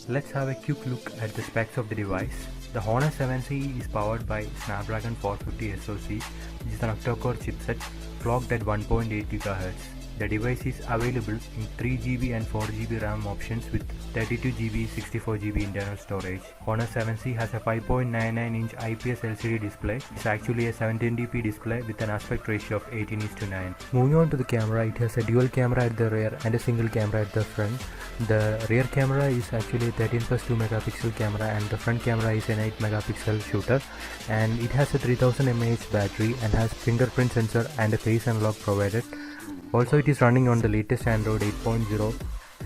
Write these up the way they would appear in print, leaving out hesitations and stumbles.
Let's have a quick look at the specs of the device. The Honor 7C is powered by Snapdragon 450 SoC, which is an octa-core chipset clocked at 1.8 GHz. The device is available in 3GB and 4GB RAM options with 32GB, 64GB internal storage. Honor 7C has a 5.99-inch IPS LCD display. It's actually a 720p display with an aspect ratio of 18:9. Moving on to the camera, it has a dual camera at the rear and a single camera at the front. The rear camera is actually a 13+2 megapixel camera and the front camera is an 8 megapixel shooter, and it has a 3000 mAh battery and has fingerprint sensor and a face unlock provided. Also, it is running on the latest Android 8.0,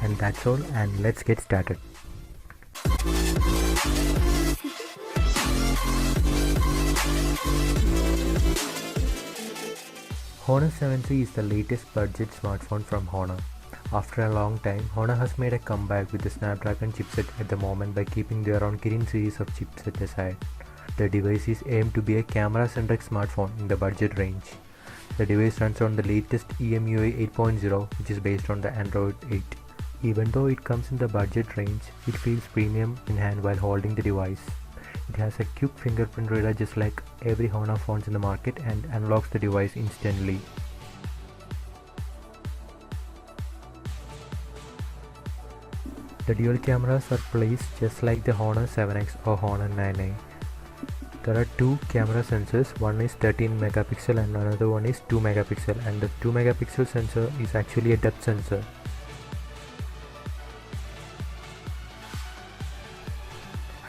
and that's all, and let's get started. Honor 7C is the latest budget smartphone from Honor. After a long time, Honor has made a comeback with the Snapdragon chipset at the moment by keeping their own Kirin series of chipset aside. The device is aimed to be a camera-centric smartphone in the budget range. The device runs on the latest EMUI 8.0, which is based on the Android 8. Even though it comes in the budget range, it feels premium in hand while holding the device. It has a quick fingerprint reader just like every Honor phones in the market and unlocks the device instantly. The dual cameras are placed just like the Honor 7X or Honor 9i. There are two camera sensors, one is 13 megapixel and another one is 2 megapixel, and the 2 megapixel sensor is actually a depth sensor.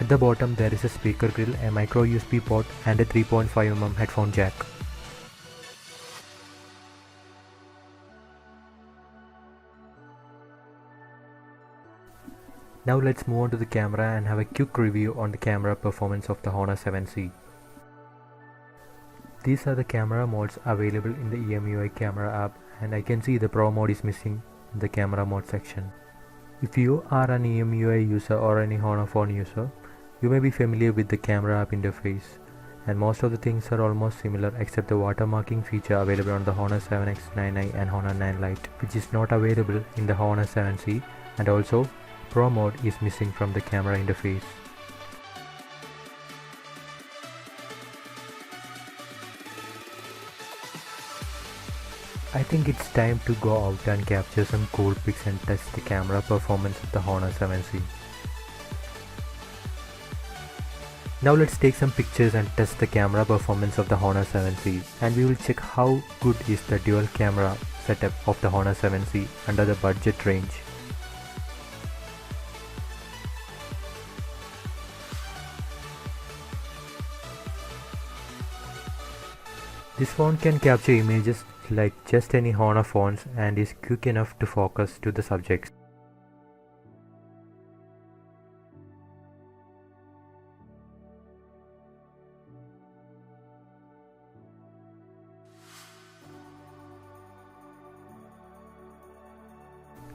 At the bottom there is a speaker grill, a micro USB port and a 3.5mm headphone jack. Now let's move on to the camera and have a quick review on the camera performance of the Honor 7C. These are the camera modes available in the EMUI camera app, and I can see the Pro mode is missing in the camera mode section. If you are an EMUI user or any Honor phone user, you may be familiar with the camera app interface, and most of the things are almost similar except the watermarking feature available on the Honor 7X, 9i and Honor 9 Lite, which is not available in the Honor 7C, and also Pro mode is missing from the camera interface. I think it's time to go out and capture some cool pics and test the camera performance of the Honor 7C. Now let's take some pictures and test the camera performance of the Honor 7C, and we will check how good is the dual camera setup of the Honor 7C under the budget range. This phone can capture images like just any Honor phones and is quick enough to focus to the subjects.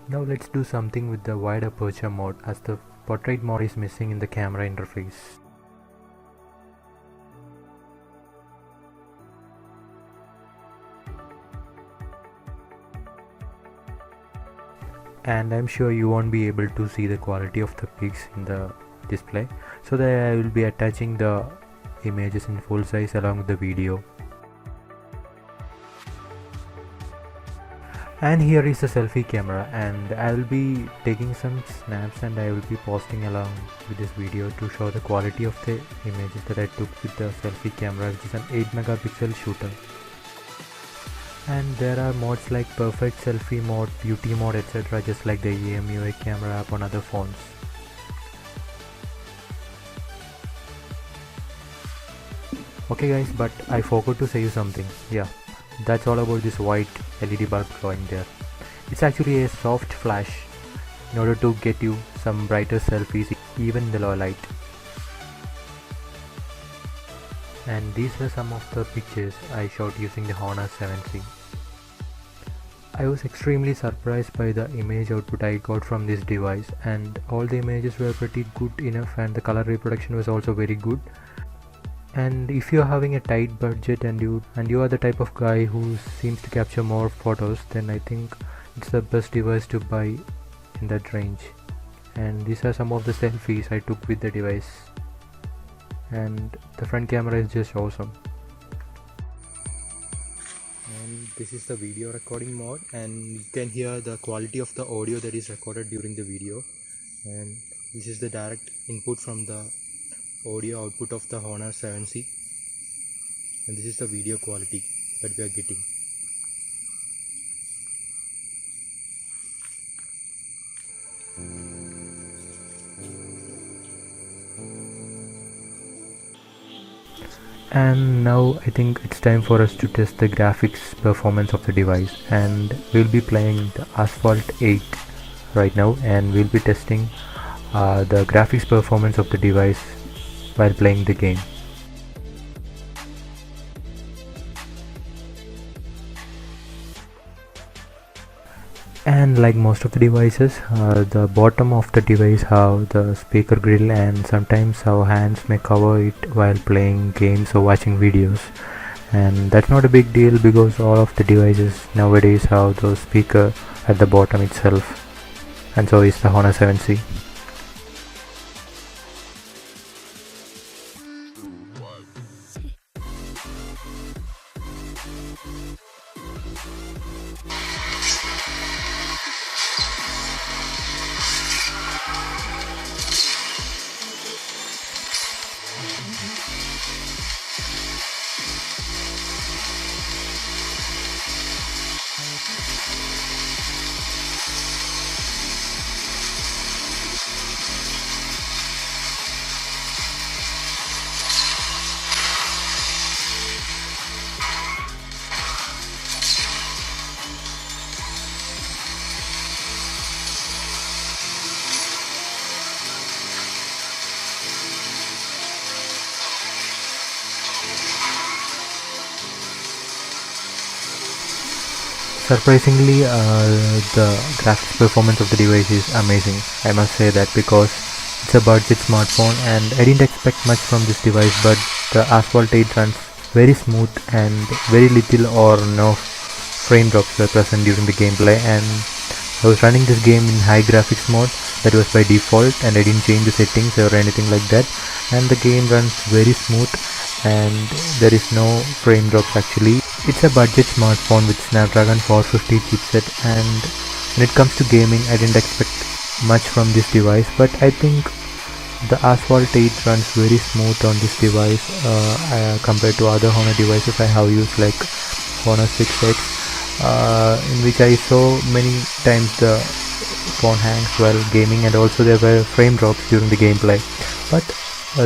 Now let's do something with the wide aperture mode, as the portrait mode is missing in the camera interface. And I'm sure you won't be able to see the quality of the pics in the display, so that I will be attaching the images in full size along with the video. And here is the selfie camera, and I will be taking some snaps and I will be posting along with this video to show the quality of the images that I took with the selfie camera, which is an 8 megapixel shooter. And there are modes like perfect selfie mode, beauty mode, etc., just like the EMUI camera app on other phones. Okay guys, but I forgot to say you something. Yeah, that's all about this white LED bulb glowing there. It's actually a soft flash in order to get you some brighter selfies even in the low light. And these were some of the pictures I shot using the Honor 7C. I was extremely surprised by the image output I got from this device, and all the images were pretty good enough and the color reproduction was also very good. And if you're having a tight budget and you are the type of guy who seems to capture more photos, then I think it's the best device to buy in that range. And these are some of the selfies I took with the device, and the front camera is just awesome. And this is the video recording mode, and you can hear the quality of the audio that is recorded during the video. And this is the direct input from the audio output of the Honor 7C, and this is the video quality that we are getting. And now I think it's time for us to test the graphics performance of the device, and we'll be playing the Asphalt 8 right now, and we'll be testing the graphics performance of the device while playing the game. And like most of the devices, the bottom of the device have the speaker grill, and sometimes our hands may cover it while playing games or watching videos, and that's not a big deal because all of the devices nowadays have the speaker at the bottom itself, and so is the Honor 7C. Surprisingly, the graphics performance of the device is amazing, I must say that, because it's a budget smartphone and I didn't expect much from this device, but the Asphalt 8 runs very smooth and very little or no frame drops were present during the gameplay. And I was running this game in high graphics mode, that was by default, and I didn't change the settings or anything like that, and the game runs very smooth and there is no frame drops actually. It's a budget smartphone with Snapdragon 450 chipset, and when it comes to gaming I didn't expect much from this device, but I think the Asphalt 8 runs very smooth on this device compared to other Honor devices I have used, like Honor 6X, in which I saw many times the phone hangs while gaming, and also there were frame drops during the gameplay. But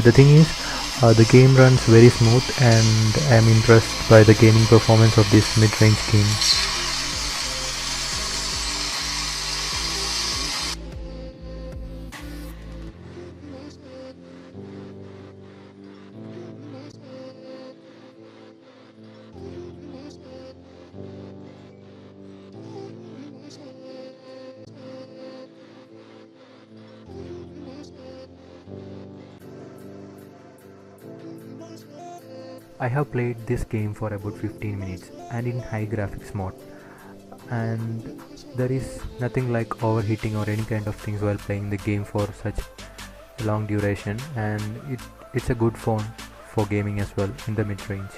the thing is, the game runs very smooth, and I am impressed by the gaming performance of this mid-range game. I have played this game for about 15 minutes and in high graphics mode, and there is nothing like overheating or any kind of things while playing the game for such a long duration, and it's a good phone for gaming as well in the mid-range.